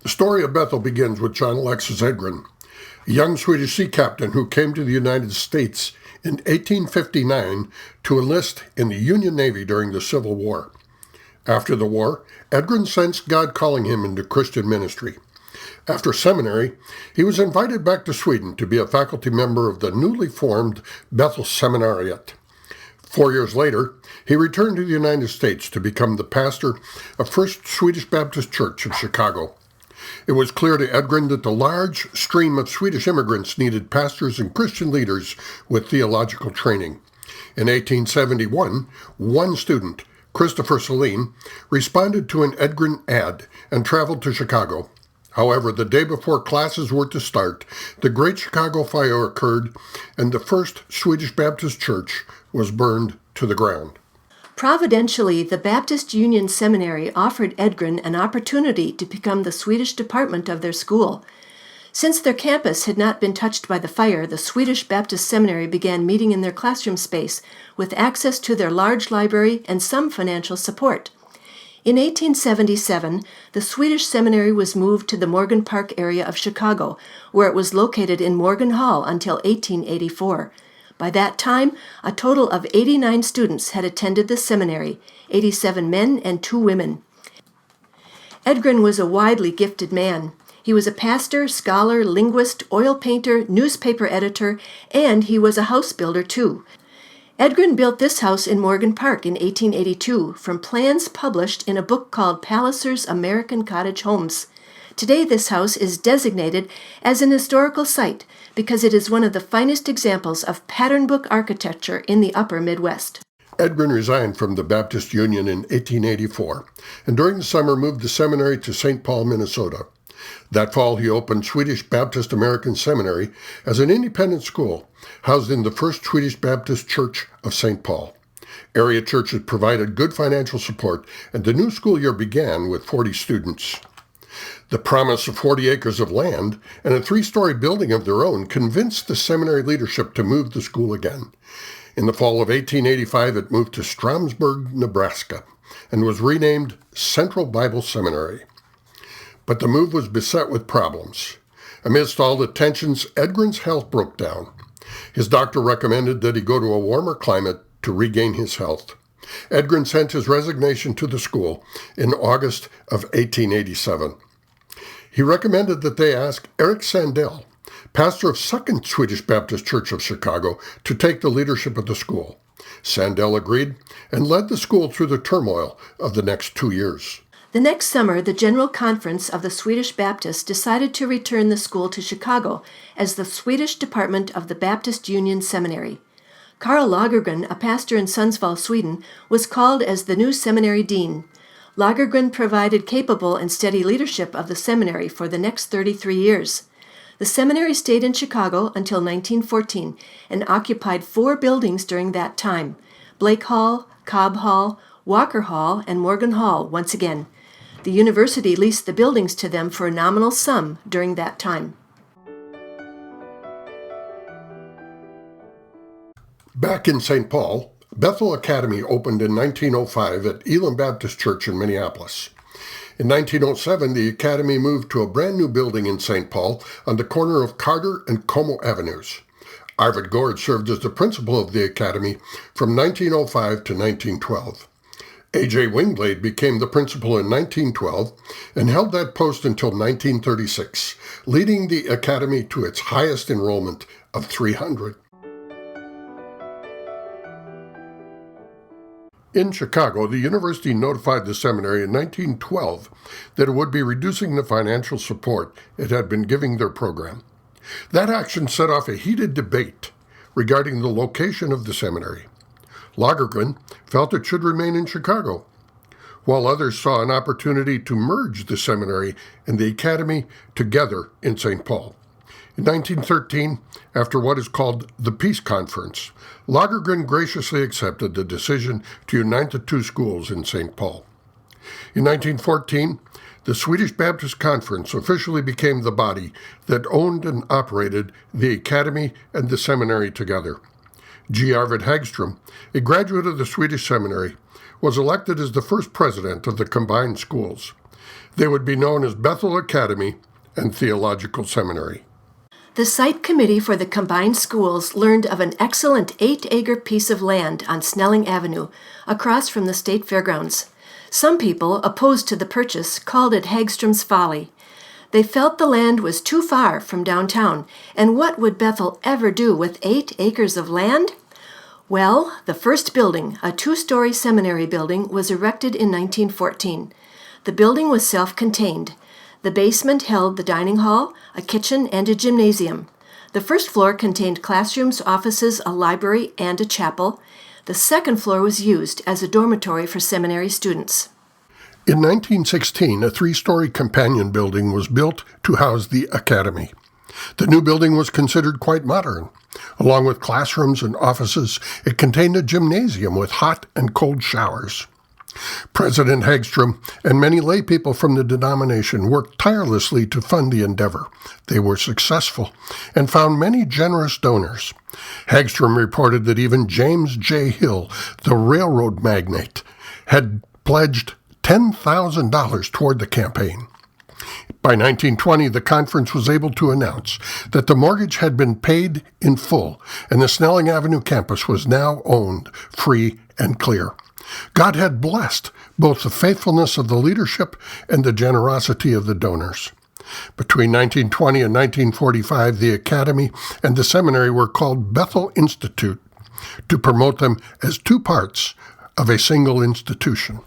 The story of Bethel begins with John Alexis Edgren, a young Swedish sea captain who came to the United States in 1859 to enlist in the Union Navy during the Civil War. After the war, Edgren sensed God calling him into Christian ministry. After seminary, he was invited back to Sweden to be a faculty member of the newly formed Bethel Seminariat. 4 years later, he returned to the United States to become the pastor of First Swedish Baptist Church of Chicago. It was clear to Edgren that the large stream of Swedish immigrants needed pastors and Christian leaders with theological training. In 1871, one student, Christopher Saline, responded to an Edgren ad and traveled to Chicago. However, the day before classes were to start, the Great Chicago Fire occurred and the First Swedish Baptist Church was burned to the ground. Providentially, the Baptist Union Seminary offered Edgren an opportunity to become the Swedish department of their school. Since their campus had not been touched by the fire, the Swedish Baptist Seminary began meeting in their classroom space with access to their large library and some financial support. In 1877, the Swedish seminary was moved to the Morgan Park area of Chicago, where it was located in Morgan Hall until 1884. By that time, a total of 89 students had attended the seminary, 87 men and 2 women. Edgren was a widely gifted man. He was a pastor, scholar, linguist, oil painter, newspaper editor, and he was a house builder too. Edgren built this house in Morgan Park in 1882 from plans published in a book called Palliser's American Cottage Homes. Today this house is designated as an historical site because it is one of the finest examples of pattern book architecture in the upper Midwest. Edgren resigned from the Baptist Union in 1884, and during the summer moved the seminary to St. Paul, Minnesota. That fall he opened Swedish Baptist American Seminary as an independent school, housed in the First Swedish Baptist Church of St. Paul. Area churches provided good financial support, and the new school year began with 40 students. The promise of 40 acres of land and a 3-story building of their own convinced the seminary leadership to move the school again. In the fall of 1885, it moved to Stromsburg, Nebraska, and was renamed Central Bible Seminary. But the move was beset with problems. Amidst all the tensions, Edgren's health broke down. His doctor recommended that he go to a warmer climate to regain his health. Edgren sent his resignation to the school in August of 1887. He recommended that they ask Eric Sandell, pastor of Second Swedish Baptist Church of Chicago, to take the leadership of the school. Sandell agreed and led the school through the turmoil of the next 2 years. The next summer, the General Conference of the Swedish Baptists decided to return the school to Chicago as the Swedish department of the Baptist Union Seminary. Carl Lagergren, a pastor in Sundsvall, Sweden, was called as the new seminary dean. Lagergren provided capable and steady leadership of the seminary for the next 33 years. The seminary stayed in Chicago until 1914 and occupied 4 buildings during that time: Blake Hall, Cobb Hall, Walker Hall, and Morgan Hall once again. The university leased the buildings to them for a nominal sum during that time. Back in St. Paul, Bethel Academy opened in 1905 at Elam Baptist Church in Minneapolis. In 1907, the Academy moved to a brand new building in St. Paul on the corner of Carter and Como Avenues. Arvid Gord served as the principal of the Academy from 1905 to 1912. A.J. Wingblade became the principal in 1912 and held that post until 1936, leading the Academy to its highest enrollment of 300. In Chicago, the university notified the seminary in 1912 that it would be reducing the financial support it had been giving their program. That action set off a heated debate regarding the location of the seminary. Lagergren felt it should remain in Chicago, while others saw an opportunity to merge the seminary and the academy together in St. Paul. In 1913, after what is called the Peace Conference, Lagergren graciously accepted the decision to unite the 2 schools in St. Paul. In 1914, the Swedish Baptist Conference officially became the body that owned and operated the academy and the seminary together. G. Arvid Hagström, a graduate of the Swedish seminary, was elected as the first president of the combined schools. They would be known as Bethel Academy and Theological Seminary. The site committee for the combined schools learned of an excellent 8-acre piece of land on Snelling Avenue, across from the state fairgrounds. Some people, opposed to the purchase, called it Hagström's folly. They felt the land was too far from downtown, and what would Bethel ever do with 8 acres of land? Well, the first building, a 2-story seminary building, was erected in 1914. The building was self-contained. The basement held the dining hall, a kitchen, and a gymnasium. The first floor contained classrooms, offices, a library, and a chapel. The second floor was used as a dormitory for seminary students. In 1916, a 3-story companion building was built to house the academy. The new building was considered quite modern. Along with classrooms and offices, it contained a gymnasium with hot and cold showers. President Hagström and many lay people from the denomination worked tirelessly to fund the endeavor. They were successful and found many generous donors. Hagström reported that even James J. Hill, the railroad magnate, had pledged $10,000 toward the campaign. By 1920, the conference was able to announce that the mortgage had been paid in full, and the Snelling Avenue campus was now owned, free and clear. God had blessed both the faithfulness of the leadership and the generosity of the donors. Between 1920 and 1945, the academy and the seminary were called Bethel Institute to promote them as 2 parts of a single institution.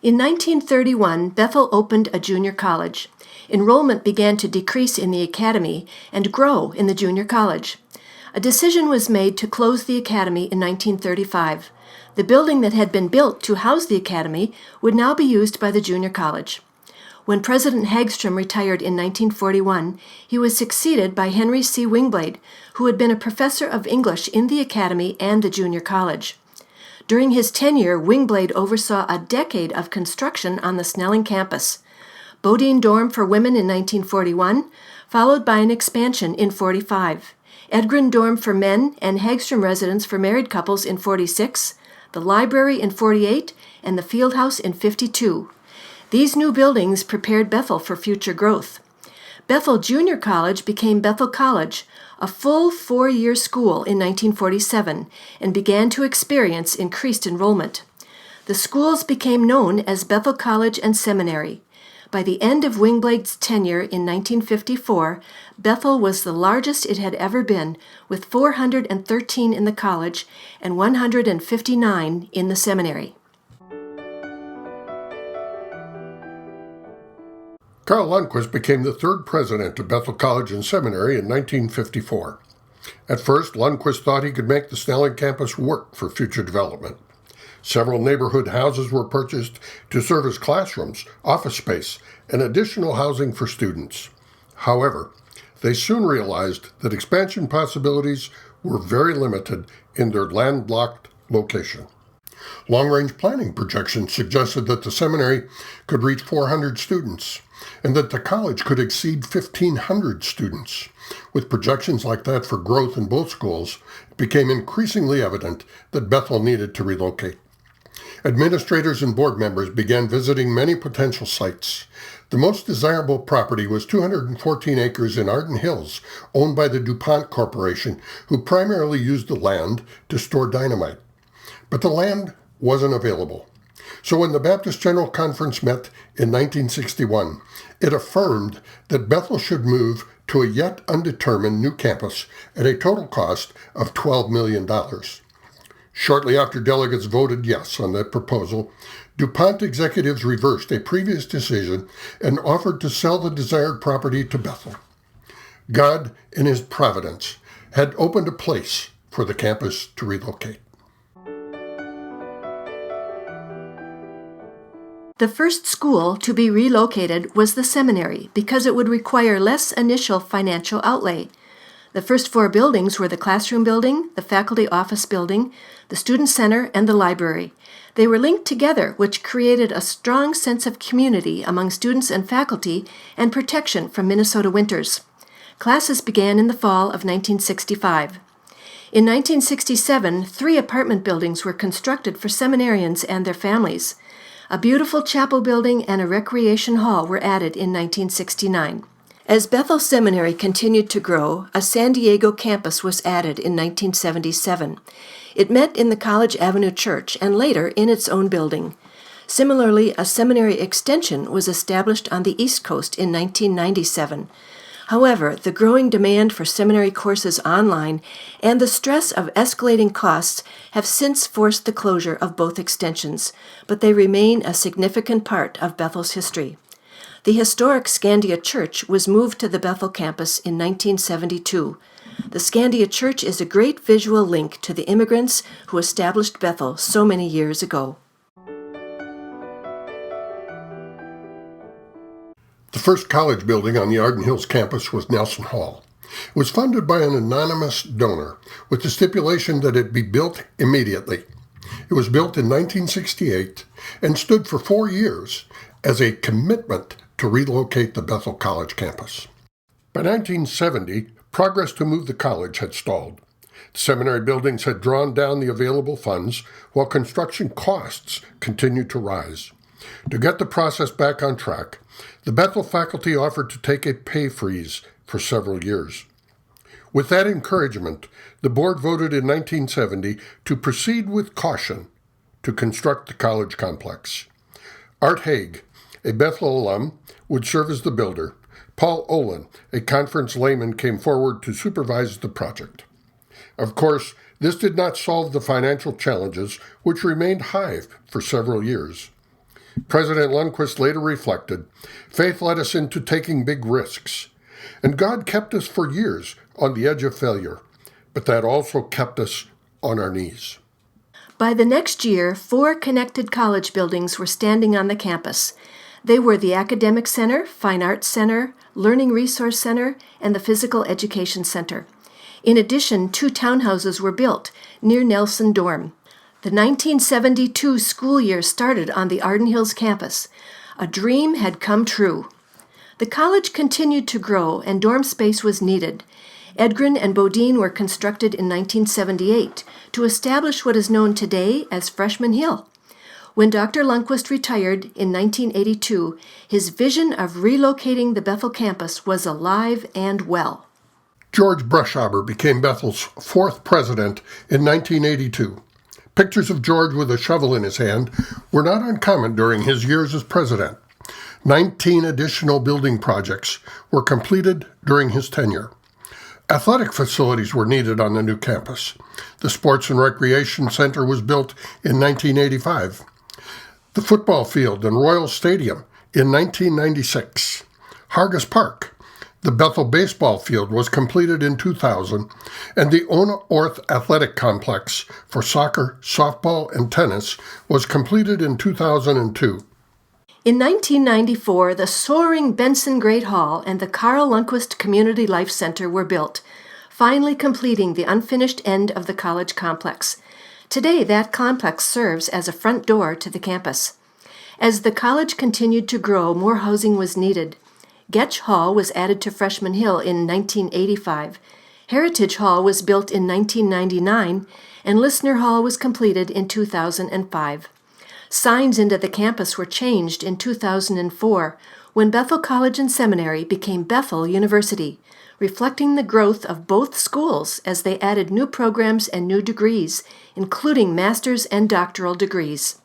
In 1931, Bethel opened a junior college. Enrollment began to decrease in the academy and grow in the junior college. A decision was made to close the academy in 1935. The building that had been built to house the academy would now be used by the junior college. When President Hagström retired in 1941, he was succeeded by Henry C. Wingblade, who had been a professor of English in the academy and the junior college. During his tenure, Wingblade oversaw a decade of construction on the Snelling campus. Bodine Dorm for women in 1941, followed by an expansion in 45. Edgren Dorm for men and Hagström residence for married couples in 46, the library in 48, and the field house in 52. These new buildings prepared Bethel for future growth. Bethel Junior College became Bethel College, a full 4-year school in 1947, and began to experience increased enrollment. The schools became known as Bethel College and Seminary. By the end of Wingblade's tenure in 1954, Bethel was the largest it had ever been, with 413 in the college and 159 in the seminary. Carl Lundquist became the 3rd president of Bethel College and Seminary in 1954. At first, Lundquist thought he could make the Snelling campus work for future development. Several neighborhood houses were purchased to serve as classrooms, office space, and additional housing for students. However, they soon realized that expansion possibilities were very limited in their landlocked location. Long-range planning projections suggested that the seminary could reach 400 students and that the college could exceed 1,500 students. With projections like that for growth in both schools, it became increasingly evident that Bethel needed to relocate. Administrators and board members began visiting many potential sites. The most desirable property was 214 acres in Arden Hills, owned by the DuPont Corporation, who primarily used the land to store dynamite. But the land wasn't available. So when the Baptist General Conference met in 1961, it affirmed that Bethel should move to a yet undetermined new campus at a total cost of $12 million. Shortly after delegates voted yes on that proposal, DuPont executives reversed a previous decision and offered to sell the desired property to Bethel. God, in his providence, had opened a place for the campus to relocate. The first school to be relocated was the seminary because it would require less initial financial outlay. The first four buildings were the classroom building, the faculty office building, the student center, and the library. They were linked together, which created a strong sense of community among students and faculty and protection from Minnesota winters. Classes began in the fall of 1965. In 1967, 3 apartment buildings were constructed for seminarians and their families. A beautiful chapel building and a recreation hall were added in 1969. As Bethel Seminary continued to grow, a San Diego campus was added in 1977. It met in the College Avenue Church and later in its own building. Similarly, a seminary extension was established on the East Coast in 1997. However, the growing demand for seminary courses online and the stress of escalating costs have since forced the closure of both extensions, but they remain a significant part of Bethel's history. The historic Scandia Church was moved to the Bethel campus in 1972. The Scandia Church is a great visual link to the immigrants who established Bethel so many years ago. The first college building on the Arden Hills campus was Nelson Hall. It was funded by an anonymous donor with the stipulation that it be built immediately. It was built in 1968 and stood for 4 years as a commitment to relocate the Bethel College campus. By 1970, progress to move the college had stalled. The seminary buildings had drawn down the available funds while construction costs continued to rise. To get the process back on track, the Bethel faculty offered to take a pay freeze for several years. With that encouragement, the board voted in 1970 to proceed with caution to construct the college complex. Art Haig, a Bethel alum, would serve as the builder. Paul Olin, a conference layman, came forward to supervise the project. Of course, this did not solve the financial challenges, which remained high for several years. President Lundquist later reflected, "Faith led us into taking big risks, and God kept us for years on the edge of failure, but that also kept us on our knees." By the next year, 4 connected college buildings were standing on the campus. They were the Academic Center, Fine Arts Center, Learning Resource Center, and the Physical Education Center. In addition, 2 townhouses were built near Nelson Dorm. The 1972 school year started on the Arden Hills campus. A dream had come true. The college continued to grow, and dorm space was needed. Edgren and Bodine were constructed in 1978 to establish what is known today as Freshman Hill. When Dr. Lundquist retired in 1982, his vision of relocating the Bethel campus was alive and well. George Brushauber became Bethel's 4th president in 1982. Pictures of George with a shovel in his hand were not uncommon during his years as president. 19 additional building projects were completed during his tenure. Athletic facilities were needed on the new campus. The Sports and Recreation Center was built in 1985. The football field and Royal Stadium in 1996. Hargis Park, the Bethel baseball field, was completed in 2000, and the Ona Orth Athletic Complex for soccer, softball, and tennis was completed in 2002. In 1994, the soaring Benson Great Hall and the Carl Lundquist Community Life Center were built, finally completing the unfinished end of the college complex. Today, that complex serves as a front door to the campus. As the college continued to grow, more housing was needed. Getch Hall was added to Freshman Hill in 1985. Heritage Hall was built in 1999, and Listener Hall was completed in 2005. Signs into the campus were changed in 2004 when Bethel College and Seminary became Bethel University, reflecting the growth of both schools as they added new programs and new degrees, including master's and doctoral degrees.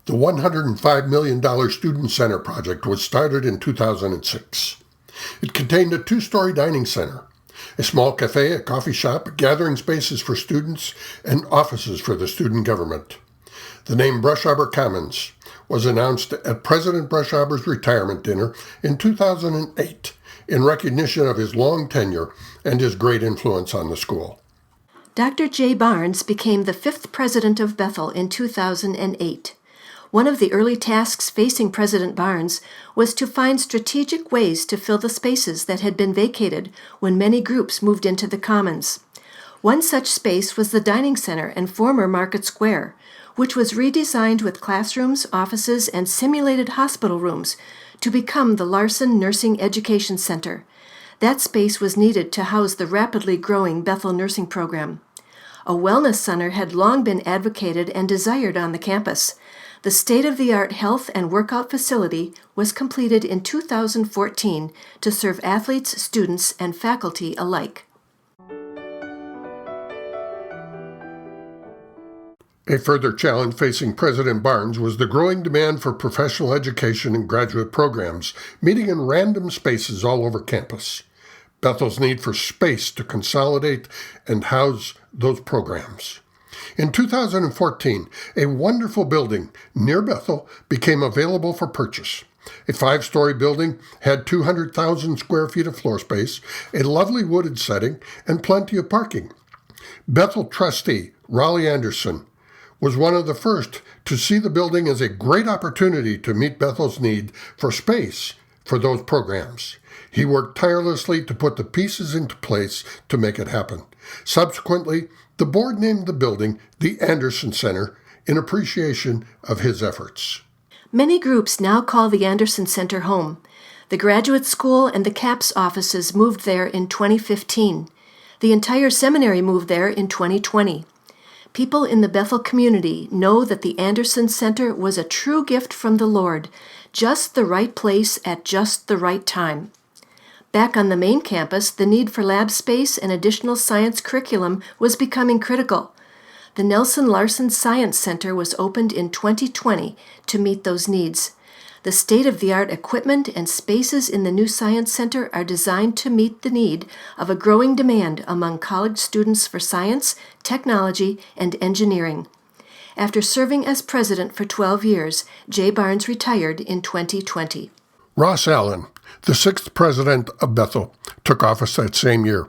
The $105 million Student Center project was started in 2006. It contained a 2-story dining center, a small cafe, a coffee shop, gathering spaces for students, and offices for the student government. The name Brushauber Commons was announced at President Brushauber's retirement dinner in 2008 in recognition of his long tenure and his great influence on the school. Dr. J. Barnes became the 5th president of Bethel in 2008. One of the early tasks facing President Barnes was to find strategic ways to fill the spaces that had been vacated when many groups moved into the commons. One such space was the dining center and former Market Square, which was redesigned with classrooms, offices, and simulated hospital rooms to become the Larson Nursing Education Center. That space was needed to house the rapidly growing Bethel nursing program. A wellness center had long been advocated and desired on the campus. The state-of-the-art health and workout facility was completed in 2014 to serve athletes, students, and faculty alike. A further challenge facing President Barnes was the growing demand for professional education and graduate programs, meeting in random spaces all over campus. Bethel's need for space to consolidate and house those programs. In 2014, a wonderful building near Bethel became available for purchase. A 5-story building had 200,000 square feet of floor space, a lovely wooded setting, and plenty of parking. Bethel trustee Raleigh Anderson was one of the first to see the building as a great opportunity to meet Bethel's need for space for those programs. He worked tirelessly to put the pieces into place to make it happen. Subsequently, the board named the building the Anderson Center in appreciation of his efforts. Many groups now call the Anderson Center home. The graduate school and the CAPS offices moved there in 2015. The entire seminary moved there in 2020. People in the Bethel community know that the Anderson Center was a true gift from the Lord, just the right place at just the right time. Back on the main campus, the need for lab space and additional science curriculum was becoming critical. The Nelson Larson Science Center was opened in 2020 to meet those needs. The state-of-the-art equipment and spaces in the new Science Center are designed to meet the need of a growing demand among college students for science, technology, and engineering. After serving as president for 12 years, J. Barnes retired in 2020. Ross Allen, the 6th president of Bethel, took office that same year.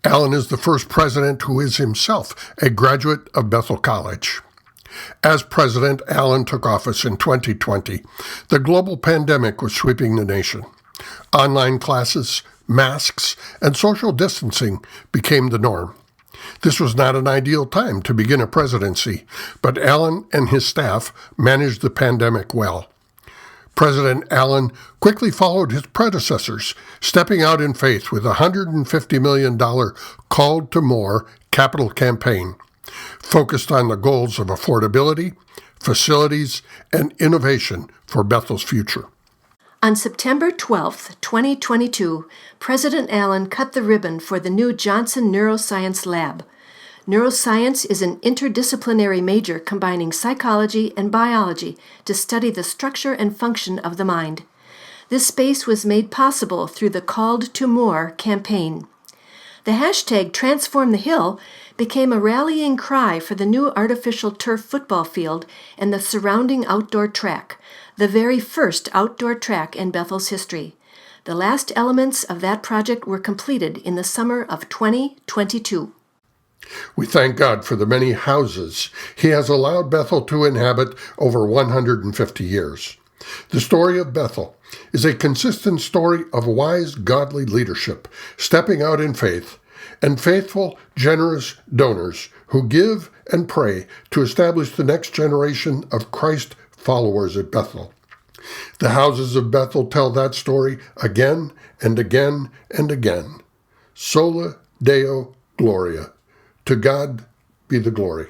Allen is the first president who is himself a graduate of Bethel College. As president, Allen took office in 2020. The global pandemic was sweeping the nation. Online classes, masks, and social distancing became the norm. This was not an ideal time to begin a presidency, but Allen and his staff managed the pandemic well. President Allen quickly followed his predecessors, stepping out in faith with a $150 million Called to More capital campaign, focused on the goals of affordability, facilities, and innovation for Bethel's future. On September 12, 2022, President Allen cut the ribbon for the new Johnson Neuroscience Lab. Neuroscience is an interdisciplinary major combining psychology and biology to study the structure and function of the mind. This space was made possible through the Called to More campaign. The hashtag Transform the Hill became a rallying cry for the new artificial turf football field and the surrounding outdoor track, the very first outdoor track in Bethel's history. The last elements of that project were completed in the summer of 2022. We thank God for the many houses He has allowed Bethel to inhabit over 150 years. The story of Bethel is a consistent story of wise, godly leadership, stepping out in faith, and faithful, generous donors who give and pray to establish the next generation of Christ followers at Bethel. The houses of Bethel tell that story again and again and again. Sola Deo Gloria. To God be the glory.